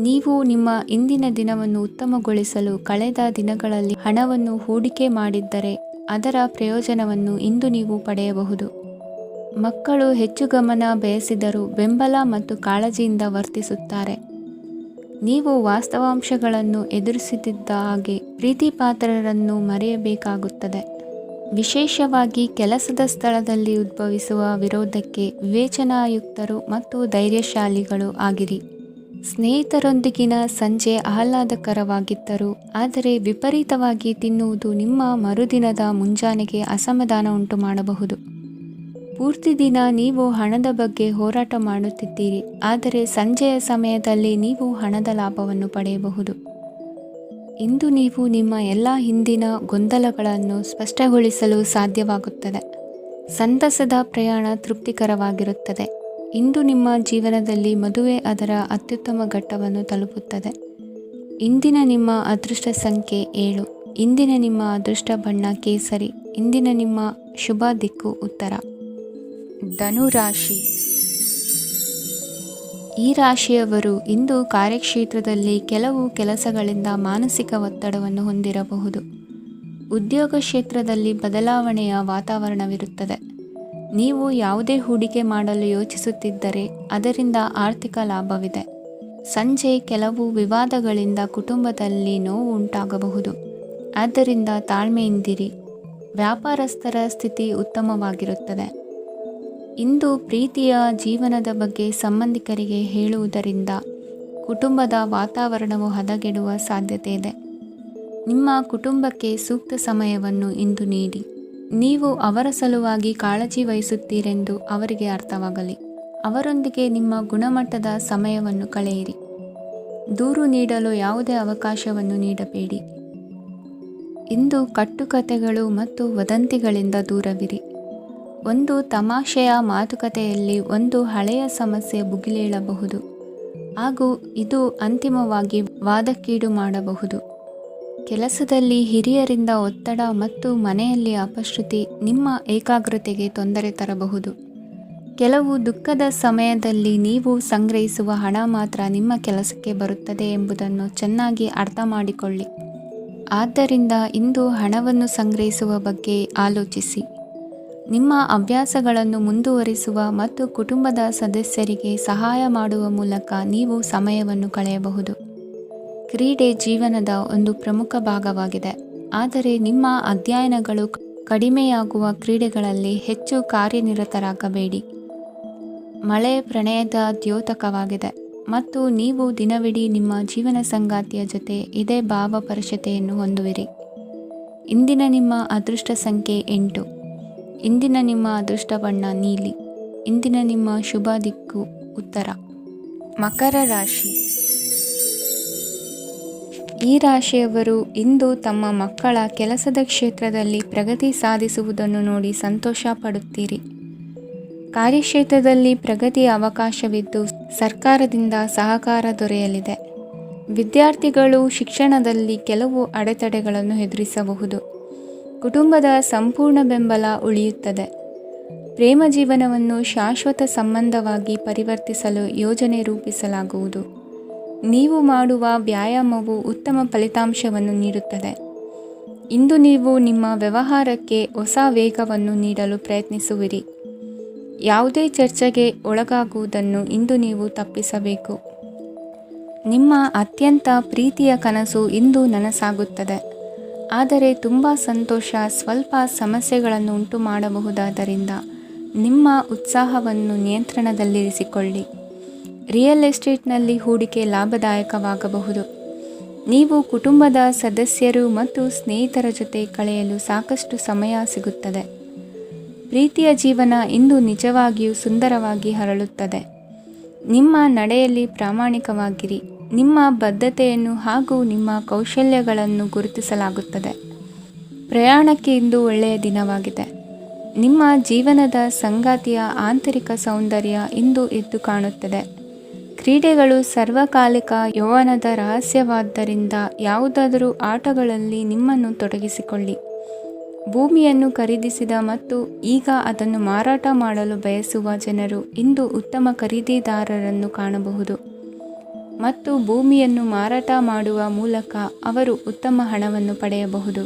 ನೀವು ನಿಮ್ಮ ಇಂದಿನ ದಿನವನ್ನು ಉತ್ತಮಗೊಳಿಸಲು ಕಳೆದ ದಿನಗಳಲ್ಲಿ ಹಣವನ್ನು ಹೂಡಿಕೆ ಮಾಡಿದ್ದರೆ ಅದರ ಪ್ರಯೋಜನವನ್ನು ಇಂದು ನೀವು ಪಡೆಯಬಹುದು. ಮಕ್ಕಳು ಹೆಚ್ಚು ಗಮನ ಬಯಸಿದರೂ ಬೆಂಬಲ ಮತ್ತು ಕಾಳಜಿಯಿಂದ ವರ್ತಿಸುತ್ತಾರೆ. ನೀವು ವಾಸ್ತವಾಂಶಗಳನ್ನು ಎದುರಿಸುತ್ತಿದ್ದ ಹಾಗೆ ಪ್ರೀತಿಪಾತ್ರರನ್ನು ಮರೆಯಬೇಕಾಗುತ್ತದೆ. ವಿಶೇಷವಾಗಿ ಕೆಲಸದ ಸ್ಥಳದಲ್ಲಿ ಉದ್ಭವಿಸುವ ವಿರೋಧಕ್ಕೆ ವಿವೇಚನಾಯುಕ್ತರು ಮತ್ತು ಧೈರ್ಯಶಾಲಿಗಳು ಆಗಿರಿ. ಸ್ನೇಹಿತರೊಂದಿಗಿನ ಸಂಜೆ ಆಹ್ಲಾದಕರವಾಗಿದ್ದರೂ ಆದರೆ ವಿಪರೀತವಾಗಿ ತಿನ್ನುವುದು ನಿಮ್ಮ ಮರುದಿನದ ಮುಂಜಾನೆಗೆ ಅಸಮಾಧಾನ ಉಂಟು ಮಾಡಬಹುದು. ಪೂರ್ತಿ ದಿನ ನೀವು ಹಣದ ಬಗ್ಗೆ ಹೋರಾಟ ಮಾಡುತ್ತಿದ್ದೀರಿ, ಆದರೆ ಸಂಜೆಯ ಸಮಯದಲ್ಲಿ ನೀವು ಹಣದ ಲಾಭವನ್ನು ಪಡೆಯಬಹುದು. ಇಂದು ನೀವು ನಿಮ್ಮ ಎಲ್ಲ ಹಿಂದಿನ ಗೊಂದಲಗಳನ್ನು ಸ್ಪಷ್ಟಗೊಳಿಸಲು ಸಾಧ್ಯವಾಗುತ್ತದೆ. ಸಂತಸದ ಪ್ರಯಾಣ ತೃಪ್ತಿಕರವಾಗಿರುತ್ತದೆ. ಇಂದು ನಿಮ್ಮ ಜೀವನದಲ್ಲಿ ಮದುವೆ ಅದರ ಅತ್ಯುತ್ತಮ ಘಟ್ಟವನ್ನು ತಲುಪುತ್ತದೆ. ಇಂದಿನ ನಿಮ್ಮ ಅದೃಷ್ಟ ಸಂಖ್ಯೆ 7. ಇಂದಿನ ನಿಮ್ಮ ಅದೃಷ್ಟ ಬಣ್ಣ ಕೇಸರಿ. ಇಂದಿನ ನಿಮ್ಮ ಶುಭ ದಿಕ್ಕು ಉತ್ತರ. ಧನು ರಾಶಿ. ಈ ರಾಶಿಯವರು ಇಂದು ಕಾರ್ಯಕ್ಷೇತ್ರದಲ್ಲಿ ಕೆಲವು ಕೆಲಸಗಳಿಂದ ಮಾನಸಿಕ ಒತ್ತಡವನ್ನು ಹೊಂದಿರಬಹುದು. ಉದ್ಯೋಗ ಕ್ಷೇತ್ರದಲ್ಲಿ ಬದಲಾವಣೆಯ ವಾತಾವರಣವಿರುತ್ತದೆ. ನೀವು ಯಾವುದೇ ಹೂಡಿಕೆ ಮಾಡಲು ಯೋಚಿಸುತ್ತಿದ್ದರೆ ಅದರಿಂದ ಆರ್ಥಿಕ ಲಾಭವಿದೆ. ಸಂಜೆ ಕೆಲವು ವಿವಾದಗಳಿಂದ ಕುಟುಂಬದಲ್ಲಿ ನೋವು ಉಂಟಾಗಬಹುದು. ಆದ್ದರಿಂದ ತಾಳ್ಮೆಯಿಂದಿರಿ. ವ್ಯಾಪಾರಸ್ಥರ ಸ್ಥಿತಿ ಉತ್ತಮವಾಗಿರುತ್ತದೆ. ಇಂದು ಪ್ರೀತಿಯ ಜೀವನದ ಬಗ್ಗೆ ಸಂಬಂಧಿಕರಿಗೆ ಹೇಳುವುದರಿಂದ ಕುಟುಂಬದ ವಾತಾವರಣವು ಹದಗೆಡುವ ಸಾಧ್ಯತೆ ಇದೆ. ನಿಮ್ಮ ಕುಟುಂಬಕ್ಕೆ ಸೂಕ್ತ ಸಮಯವನ್ನು ಇಂದು ನೀಡಿ. ನೀವು ಅವರ ಸಲುವಾಗಿ ಕಾಳಜಿ ವಹಿಸುತ್ತೀರೆಂದು ಅವರಿಗೆ ಅರ್ಥವಾಗಲಿ. ಅವರೊಂದಿಗೆ ನಿಮ್ಮ ಗುಣಮಟ್ಟದ ಸಮಯವನ್ನು ಕಳೆಯಿರಿ. ದೂರು ನೀಡಲು ಯಾವುದೇ ಅವಕಾಶವನ್ನು ನೀಡಬೇಡಿ. ಇಂದು ಕಟ್ಟುಕತೆಗಳು ಮತ್ತು ವದಂತಿಗಳಿಂದ ದೂರವಿರಿ. ಒಂದು ತಮಾಷೆಯ ಮಾತುಕತೆಯಲ್ಲಿ ಒಂದು ಹಳೆಯ ಸಮಸ್ಯೆ ಭುಗಿಲೇಳಬಹುದು ಹಾಗೂ ಇದು ಅಂತಿಮವಾಗಿ ವಾದಕ್ಕೀಡು ಮಾಡಬಹುದು. ಕೆಲಸದಲ್ಲಿ ಹಿರಿಯರಿಂದ ಒತ್ತಡ ಮತ್ತು ಮನೆಯಲ್ಲಿ ಅಪಶ್ರುತಿ ನಿಮ್ಮ ಏಕಾಗ್ರತೆಗೆ ತೊಂದರೆ ತರಬಹುದು. ಕೆಲವು ದುಃಖದ ಸಮಯದಲ್ಲಿ ನೀವು ಸಂಗ್ರಹಿಸುವ ಹಣ ಮಾತ್ರ ನಿಮ್ಮ ಕೆಲಸಕ್ಕೆ ಬರುತ್ತದೆ ಎಂಬುದನ್ನು ಚೆನ್ನಾಗಿ ಅರ್ಥ ಮಾಡಿಕೊಳ್ಳಿ. ಆದ್ದರಿಂದ ಇಂದು ಹಣವನ್ನು ಸಂಗ್ರಹಿಸುವ ಬಗ್ಗೆ ಆಲೋಚಿಸಿ. ನಿಮ್ಮ ಅಭ್ಯಾಸಗಳನ್ನು ಮುಂದುವರಿಸುವ ಮತ್ತು ಕುಟುಂಬದ ಸದಸ್ಯರಿಗೆ ಸಹಾಯ ಮಾಡುವ ಮೂಲಕ ನೀವು ಸಮಯವನ್ನು ಕಳೆಯಬಹುದು. ಕ್ರೀಡೆ ಜೀವನದ ಒಂದು ಪ್ರಮುಖ ಭಾಗವಾಗಿದೆ, ಆದರೆ ನಿಮ್ಮ ಅಧ್ಯಯನಗಳು ಕಡಿಮೆಯಾಗುವ ಕ್ರೀಡೆಗಳಲ್ಲಿ ಹೆಚ್ಚು ಕಾರ್ಯನಿರತರಾಗಬೇಡಿ. ಮಳೆ ಪ್ರಣಯದ ದ್ಯೋತಕವಾಗಿದೆ ಮತ್ತು ನೀವು ದಿನವಿಡೀ ನಿಮ್ಮ ಜೀವನ ಸಂಗಾತಿಯ ಜೊತೆ ಇದೇ ಭಾವಪರಶತೆಯನ್ನು ಹೊಂದುವಿರಿ. ಇಂದಿನ ನಿಮ್ಮ ಅದೃಷ್ಟ ಸಂಖ್ಯೆ 8. ಇಂದಿನ ನಿಮ್ಮ ಅದೃಷ್ಟ ಬಣ್ಣ ನೀಲಿ. ಇಂದಿನ ನಿಮ್ಮ ಶುಭ ದಿಕ್ಕು ಉತ್ತರ. ಮಕರ ರಾಶಿ. ಈ ರಾಶಿಯವರು ಇಂದು ತಮ್ಮ ಮಕ್ಕಳ ಕೆಲಸದ ಕ್ಷೇತ್ರದಲ್ಲಿ ಪ್ರಗತಿ ಸಾಧಿಸುವುದನ್ನು ನೋಡಿ ಸಂತೋಷ ಪಡುತ್ತೀರಿ. ಕಾರ್ಯಕ್ಷೇತ್ರದಲ್ಲಿ ಪ್ರಗತಿಯ ಅವಕಾಶವಿದ್ದು ಸರ್ಕಾರದಿಂದ ಸಹಕಾರ ದೊರೆಯಲಿದೆ. ವಿದ್ಯಾರ್ಥಿಗಳು ಶಿಕ್ಷಣದಲ್ಲಿ ಕೆಲವು ಅಡೆತಡೆಗಳನ್ನು ಎದುರಿಸಬಹುದು. ಕುಟುಂಬದ ಸಂಪೂರ್ಣ ಬೆಂಬಲ ಉಳಿಯುತ್ತದೆ. ಪ್ರೇಮ ಜೀವನವನ್ನು ಶಾಶ್ವತ ಸಂಬಂಧವಾಗಿ ಪರಿವರ್ತಿಸಲು ಯೋಜನೆ ರೂಪಿಸಲಾಗುವುದು. ನೀವು ಮಾಡುವ ವ್ಯಾಯಾಮವು ಉತ್ತಮ ಫಲಿತಾಂಶವನ್ನು ನೀಡುತ್ತದೆ. ಇಂದು ನೀವು ನಿಮ್ಮ ವ್ಯವಹಾರಕ್ಕೆ ಹೊಸ ವೇಗವನ್ನು ನೀಡಲು ಪ್ರಯತ್ನಿಸುವಿರಿ. ಯಾವುದೇ ಚರ್ಚೆಗೆ ಒಳಗಾಗುವುದನ್ನು ಇಂದು ನೀವು ತಪ್ಪಿಸಬೇಕು. ನಿಮ್ಮ ಅತ್ಯಂತ ಪ್ರೀತಿಯ ಕನಸು ಇಂದು ನನಸಾಗುತ್ತದೆ. ಆದರೆ ತುಂಬ ಸಂತೋಷ ಸ್ವಲ್ಪ ಸಮಸ್ಯೆಗಳನ್ನು ಉಂಟು ಮಾಡಬಹುದಾದ್ದರಿಂದ ನಿಮ್ಮ ಉತ್ಸಾಹವನ್ನು ನಿಯಂತ್ರಣದಲ್ಲಿರಿಸಿಕೊಳ್ಳಿ. ರಿಯಲ್ ಎಸ್ಟೇಟ್ನಲ್ಲಿ ಹೂಡಿಕೆ ಲಾಭದಾಯಕವಾಗಬಹುದು. ನೀವು ಕುಟುಂಬದ ಸದಸ್ಯರು ಮತ್ತು ಸ್ನೇಹಿತರ ಜೊತೆ ಕಳೆಯಲು ಸಾಕಷ್ಟು ಸಮಯ ಸಿಗುತ್ತದೆ. ಪ್ರೀತಿಯ ಜೀವನ ಇಂದು ನಿಜವಾಗಿಯೂ ಸುಂದರವಾಗಿ ಹರಳುತ್ತದೆ. ನಿಮ್ಮ ನಡೆಯಲ್ಲಿ ಪ್ರಾಮಾಣಿಕವಾಗಿರಿ. ನಿಮ್ಮ ಬದ್ಧತೆಯನ್ನು ಹಾಗೂ ನಿಮ್ಮ ಕೌಶಲ್ಯಗಳನ್ನು ಗುರುತಿಸಲಾಗುತ್ತದೆ. ಪ್ರಯಾಣಕ್ಕೆ ಇಂದು ಒಳ್ಳೆಯ ದಿನವಾಗಿದೆ. ನಿಮ್ಮ ಜೀವನದ ಸಂಗಾತಿಯ ಆಂತರಿಕ ಸೌಂದರ್ಯ ಇಂದು ಎದ್ದು ಕಾಣುತ್ತದೆ. ಕ್ರೀಡೆಗಳು ಸರ್ವಕಾಲಿಕ ಯೌವನದ ರಹಸ್ಯವಾದ್ದರಿಂದ ಯಾವುದಾದರೂ ಆಟಗಳಲ್ಲಿ ನಿಮ್ಮನ್ನು ತೊಡಗಿಸಿಕೊಳ್ಳಿ. ಭೂಮಿಯನ್ನು ಖರೀದಿಸಿದ ಮತ್ತು ಈಗ ಅದನ್ನು ಮಾರಾಟ ಮಾಡಲು ಬಯಸುವ ಜನರು ಇಂದು ಉತ್ತಮ ಖರೀದಿದಾರರನ್ನು ಕಾಣಬಹುದು ಮತ್ತು ಭೂಮಿಯನ್ನು ಮಾರಾಟ ಮಾಡುವ ಮೂಲಕ ಅವರು ಉತ್ತಮ ಹಣವನ್ನು ಪಡೆಯಬಹುದು.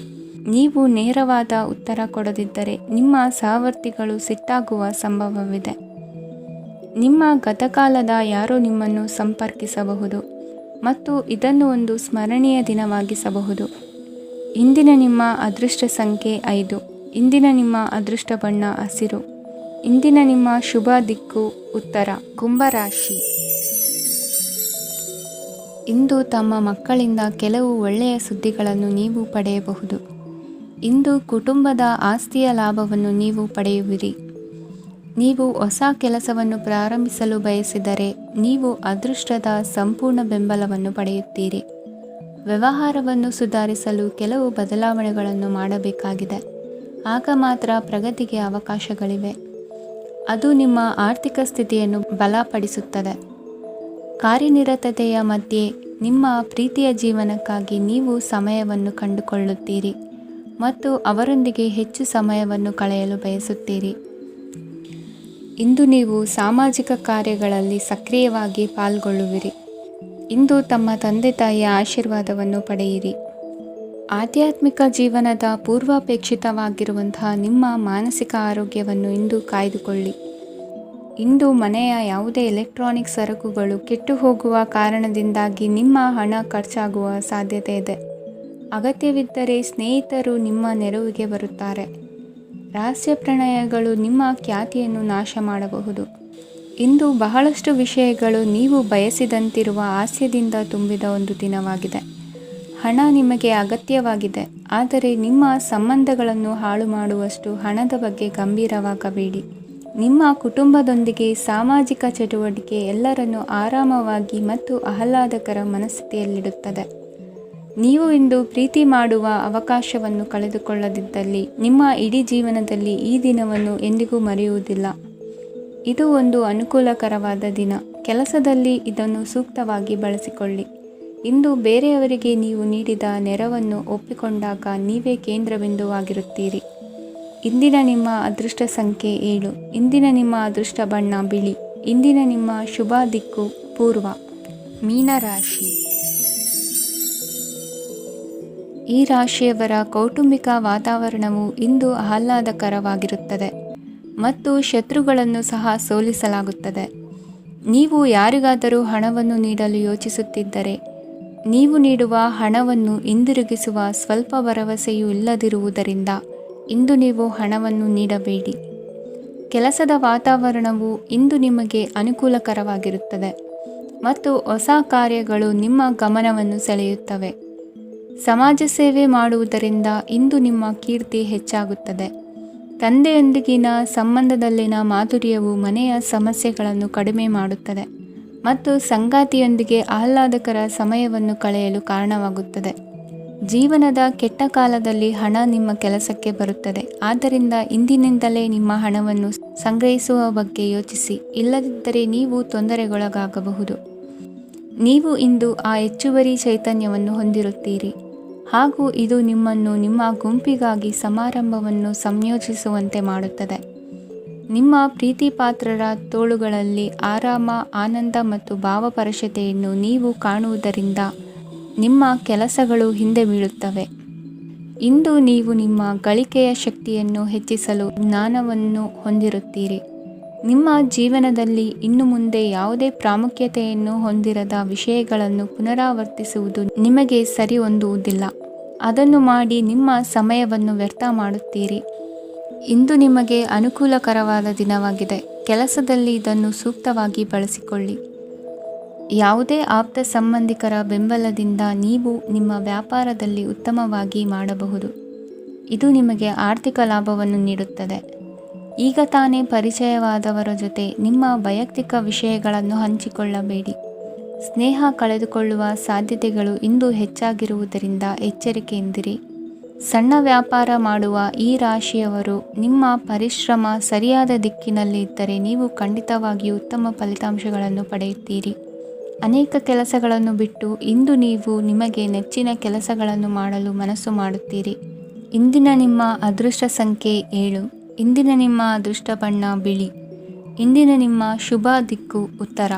ನೀವು ನೇರವಾದ ಉತ್ತರ ಕೊಡದಿದ್ದರೆ ನಿಮ್ಮ ಸಹವರ್ತಿಗಳು ಸಿಟ್ಟಾಗುವ ಸಂಭವವಿದೆ. ನಿಮ್ಮ ಗತಕಾಲದ ಯಾರೋ ನಿಮ್ಮನ್ನು ಸಂಪರ್ಕಿಸಬಹುದು ಮತ್ತು ಇದನ್ನು ಒಂದು ಸ್ಮರಣೀಯ ದಿನವಾಗಿಸಬಹುದು. ಇಂದಿನ ನಿಮ್ಮ ಅದೃಷ್ಟ ಸಂಖ್ಯೆ 5. ಇಂದಿನ ನಿಮ್ಮ ಅದೃಷ್ಟ ಬಣ್ಣ ಹಸಿರು. ಇಂದಿನ ನಿಮ್ಮ ಶುಭ ದಿಕ್ಕು ಉತ್ತರ. ಕುಂಭರಾಶಿ. ಇಂದು ತಮ್ಮ ಮಕ್ಕಳಿಂದ ಕೆಲವು ಒಳ್ಳೆಯ ಸುದ್ದಿಗಳನ್ನು ನೀವು ಪಡೆಯಬಹುದು. ಇಂದು ಕುಟುಂಬದ ಆಸ್ತಿಯ ಲಾಭವನ್ನು ನೀವು ಪಡೆಯುವಿರಿ. ನೀವು ಹೊಸ ಕೆಲಸವನ್ನು ಪ್ರಾರಂಭಿಸಲು ಬಯಸಿದರೆ ನೀವು ಅದೃಷ್ಟದ ಸಂಪೂರ್ಣ ಬೆಂಬಲವನ್ನು ಪಡೆಯುತ್ತೀರಿ. ವ್ಯವಹಾರವನ್ನು ಸುಧಾರಿಸಲು ಕೆಲವು ಬದಲಾವಣೆಗಳನ್ನು ಮಾಡಬೇಕಾಗಿದೆ. ಆಗ ಮಾತ್ರ ಪ್ರಗತಿಗೆ ಅವಕಾಶಗಳಿವೆ. ಅದು ನಿಮ್ಮ ಆರ್ಥಿಕ ಸ್ಥಿತಿಯನ್ನು ಬಲಪಡಿಸುತ್ತದೆ. ಕಾರ್ಯನಿರತತೆಯ ಮಧ್ಯೆ ನಿಮ್ಮ ಪ್ರೀತಿಯ ಜೀವನಕ್ಕಾಗಿ ನೀವು ಸಮಯವನ್ನು ಕಂಡುಕೊಳ್ಳುತ್ತೀರಿ ಮತ್ತು ಅವರೊಂದಿಗೆ ಹೆಚ್ಚು ಸಮಯವನ್ನು ಕಳೆಯಲು ಬಯಸುತ್ತೀರಿ. ಇಂದು ನೀವು ಸಾಮಾಜಿಕ ಕಾರ್ಯಗಳಲ್ಲಿ ಸಕ್ರಿಯವಾಗಿ ಪಾಲ್ಗೊಳ್ಳುವಿರಿ. ಇಂದು ತಮ್ಮ ತಂದೆ ತಾಯಿಯ ಆಶೀರ್ವಾದವನ್ನು ಪಡೆಯಿರಿ. ಆಧ್ಯಾತ್ಮಿಕ ಜೀವನದ ಪೂರ್ವಾಪೇಕ್ಷಿತವಾಗಿರುವಂತಹ ನಿಮ್ಮ ಮಾನಸಿಕ ಆರೋಗ್ಯವನ್ನು ಇಂದು ಕಾಯ್ದುಕೊಳ್ಳಿ. ಇಂದು ಮನೆಯ ಯಾವುದೇ ಎಲೆಕ್ಟ್ರಾನಿಕ್ ಸರಕುಗಳು ಕೆಟ್ಟು ಹೋಗುವ ಕಾರಣದಿಂದಾಗಿ ನಿಮ್ಮ ಹಣ ಖರ್ಚಾಗುವ ಸಾಧ್ಯತೆ ಇದೆ. ಅಗತ್ಯವಿದ್ದರೆ ಸ್ನೇಹಿತರು ನಿಮ್ಮ ನೆರವಿಗೆ ಬರುತ್ತಾರೆ. ರಹಸ್ಯ ಪ್ರಣಯಗಳು ನಿಮ್ಮ ಖ್ಯಾತಿಯನ್ನು ನಾಶ ಮಾಡಬಹುದು. ಇಂದು ಬಹಳಷ್ಟು ವಿಷಯಗಳು ನೀವು ಬಯಸಿದಂತಿರುವ ಹಾಸ್ಯದಿಂದ ತುಂಬಿದ ಒಂದು ದಿನವಾಗಿದೆ. ಹಣ ನಿಮಗೆ ಅಗತ್ಯವಾಗಿದೆ, ಆದರೆ ನಿಮ್ಮ ಸಂಬಂಧಗಳನ್ನು ಹಾಳು ಮಾಡುವಷ್ಟು ಹಣದ ಬಗ್ಗೆ ಗಂಭೀರವಾಗಬೇಡಿ. ನಿಮ್ಮ ಕುಟುಂಬದೊಂದಿಗೆ ಸಾಮಾಜಿಕ ಚಟುವಟಿಕೆ ಎಲ್ಲರನ್ನೂ ಆರಾಮವಾಗಿ ಮತ್ತು ಆಹ್ಲಾದಕರ ಮನಸ್ಥಿತಿಯಲ್ಲಿಡುತ್ತದೆ. ನೀವು ಇಂದು ಪ್ರೀತಿ ಮಾಡುವ ಅವಕಾಶವನ್ನು ಕಳೆದುಕೊಳ್ಳದಿದ್ದಲ್ಲಿ ನಿಮ್ಮ ಇಡೀ ಜೀವನದಲ್ಲಿ ಈ ದಿನವನ್ನು ಎಂದಿಗೂ ಮರೆಯುವುದಿಲ್ಲ. ಇದು ಒಂದು ಅನುಕೂಲಕರವಾದ ದಿನ. ಕೆಲಸದಲ್ಲಿ ಇದನ್ನು ಸೂಕ್ತವಾಗಿ ಬಳಸಿಕೊಳ್ಳಿ. ಇಂದು ಬೇರೆಯವರಿಗೆ ನೀವು ನೀಡಿದ ನೆರವನ್ನು ಒಪ್ಪಿಕೊಂಡಾಗ ನೀವೇ ಕೇಂದ್ರಬಿಂದುವಾಗಿರುತ್ತೀರಿ. ಇಂದಿನ ನಿಮ್ಮ ಅದೃಷ್ಟ ಸಂಖ್ಯೆ 7. ಇಂದಿನ ನಿಮ್ಮ ಅದೃಷ್ಟ ಬಣ್ಣ ಬಿಳಿ. ಇಂದಿನ ನಿಮ್ಮ ಶುಭ ದಿಕ್ಕು ಪೂರ್ವ. ಮೀನರಾಶಿ. ಈ ರಾಶಿಯವರ ಕೌಟುಂಬಿಕ ವಾತಾವರಣವು ಇಂದು ಆಹ್ಲಾದಕರವಾಗಿರುತ್ತದೆ ಮತ್ತು ಶತ್ರುಗಳನ್ನು ಸಹ ಸೋಲಿಸಲಾಗುತ್ತದೆ. ನೀವು ಯಾರಿಗಾದರೂ ಹಣವನ್ನು ನೀಡಲು ಯೋಚಿಸುತ್ತಿದ್ದರೆ ನೀವು ನೀಡುವ ಹಣವನ್ನು ಹಿಂದಿರುಗಿಸುವ ಸ್ವಲ್ಪ ಭರವಸೆಯೂ ಇಲ್ಲದಿರುವುದರಿಂದ ಇಂದು ನೀವು ಹಣವನ್ನು ನೀಡಬೇಡಿ. ಕೆಲಸದ ವಾತಾವರಣವು ಇಂದು ನಿಮಗೆ ಅನುಕೂಲಕರವಾಗಿರುತ್ತದೆ ಮತ್ತು ಹೊಸ ಕಾರ್ಯಗಳು ನಿಮ್ಮ ಗಮನವನ್ನು ಸೆಳೆಯುತ್ತವೆ. ಸಮಾಜ ಸೇವೆ ಮಾಡುವುದರಿಂದ ಇಂದು ನಿಮ್ಮ ಕೀರ್ತಿ ಹೆಚ್ಚಾಗುತ್ತದೆ. ತಂದೆಯೊಂದಿಗಿನ ಸಂಬಂಧದಲ್ಲಿನ ಮಾಧುರ್ಯವು ಮನೆಯ ಸಮಸ್ಯೆಗಳನ್ನು ಕಡಿಮೆ ಮಾಡುತ್ತದೆ ಮತ್ತು ಸಂಗಾತಿಯೊಂದಿಗೆ ಆಹ್ಲಾದಕರ ಸಮಯವನ್ನು ಕಳೆಯಲು ಕಾರಣವಾಗುತ್ತದೆ. ಜೀವನದ ಕೆಟ್ಟ ಕಾಲದಲ್ಲಿ ಹಣ ನಿಮ್ಮ ಕೆಲಸಕ್ಕೆ ಬರುತ್ತದೆ. ಆದ್ದರಿಂದ ಇಂದಿನಿಂದಲೇ ನಿಮ್ಮ ಹಣವನ್ನು ಸಂಗ್ರಹಿಸುವ ಬಗ್ಗೆ ಯೋಚಿಸಿ, ಇಲ್ಲದಿದ್ದರೆ ನೀವು ತೊಂದರೆಗೊಳಗಾಗಬಹುದು. ನೀವು ಇಂದು ಆ ಹೆಚ್ಚುವರಿ ಚೈತನ್ಯವನ್ನು ಹೊಂದಿರುತ್ತೀರಿ ಹಾಗೂ ಇದು ನಿಮ್ಮನ್ನು ನಿಮ್ಮ ಗುಂಪಿಗಾಗಿ ಸಮಾರಂಭವನ್ನು ಸಂಯೋಜಿಸುವಂತೆ ಮಾಡುತ್ತದೆ. ನಿಮ್ಮ ಪ್ರೀತಿಪಾತ್ರರ ತೋಳುಗಳಲ್ಲಿ ಆರಾಮ, ಆನಂದ ಮತ್ತು ಭಾವಪರಶತೆಯನ್ನು ನೀವು ಕಾಣುವುದರಿಂದ ನಿಮ್ಮ ಕೆಲಸಗಳು ಹಿಂದೆ ಬೀಳುತ್ತವೆ. ಇಂದು ನೀವು ನಿಮ್ಮ ಗಳಿಕೆಯ ಶಕ್ತಿಯನ್ನು ಹೆಚ್ಚಿಸಲು ಜ್ಞಾನವನ್ನು ಹೊಂದಿರುತ್ತೀರಿ. ನಿಮ್ಮ ಜೀವನದಲ್ಲಿ ಇನ್ನು ಮುಂದೆ ಯಾವುದೇ ಪ್ರಾಮುಖ್ಯತೆಯನ್ನು ಹೊಂದಿರದ ವಿಷಯಗಳನ್ನು ಪುನರಾವರ್ತಿಸುವುದು ನಿಮಗೆ ಸರಿ ಹೊಂದುವುದಿಲ್ಲ. ಅದನ್ನು ಮಾಡಿ ನಿಮ್ಮ ಸಮಯವನ್ನು ವ್ಯರ್ಥ ಮಾಡುತ್ತೀರಿ. ಇಂದು ನಿಮಗೆ ಅನುಕೂಲಕರವಾದ ದಿನವಾಗಿದೆ. ಕೆಲಸದಲ್ಲಿ ಇದನ್ನು ಸೂಕ್ತವಾಗಿ ಬಳಸಿಕೊಳ್ಳಿ. ಯಾವುದೇ ಆಪ್ತ ಸಂಬಂಧಿಕರ ಬೆಂಬಲದಿಂದ ನೀವು ನಿಮ್ಮ ವ್ಯಾಪಾರದಲ್ಲಿ ಉತ್ತಮವಾಗಿ ಮಾಡಬಹುದು. ಇದು ನಿಮಗೆ ಆರ್ಥಿಕ ಲಾಭವನ್ನು ನೀಡುತ್ತದೆ. ಈಗ ತಾನೇ ಪರಿಚಯವಾದವರ ಜೊತೆ ನಿಮ್ಮ ವೈಯಕ್ತಿಕ ವಿಷಯಗಳನ್ನು ಹಂಚಿಕೊಳ್ಳಬೇಡಿ. ಸ್ನೇಹ ಕಳೆದುಕೊಳ್ಳುವ ಸಾಧ್ಯತೆಗಳು ಇಂದು ಹೆಚ್ಚಾಗಿರುವುದರಿಂದ ಎಚ್ಚರಿಕೆಯಿಂದಿರಿ. ಸಣ್ಣ ವ್ಯಾಪಾರ ಮಾಡುವ ಈ ರಾಶಿಯವರು, ನಿಮ್ಮ ಪರಿಶ್ರಮ ಸರಿಯಾದ ದಿಕ್ಕಿನಲ್ಲಿ ಇದ್ದರೆ ನೀವು ಖಂಡಿತವಾಗಿಯೂ ಉತ್ತಮ ಫಲಿತಾಂಶಗಳನ್ನು ಪಡೆಯುತ್ತೀರಿ. ಅನೇಕ ಕೆಲಸಗಳನ್ನು ಬಿಟ್ಟು ಇಂದು ನೀವು ನಿಮಗೆ ನೆಚ್ಚಿನ ಕೆಲಸಗಳನ್ನು ಮಾಡಲು ಮನಸ್ಸು ಮಾಡುತ್ತೀರಿ. ಇಂದಿನ ನಿಮ್ಮ ಅದೃಷ್ಟ ಸಂಖ್ಯೆ 7. ಇಂದಿನ ನಿಮ್ಮ ಅದೃಷ್ಟ ಬಣ್ಣ ಬಿಳಿ. ಇಂದಿನ ನಿಮ್ಮ ಶುಭ ದಿಕ್ಕು ಉತ್ತರ.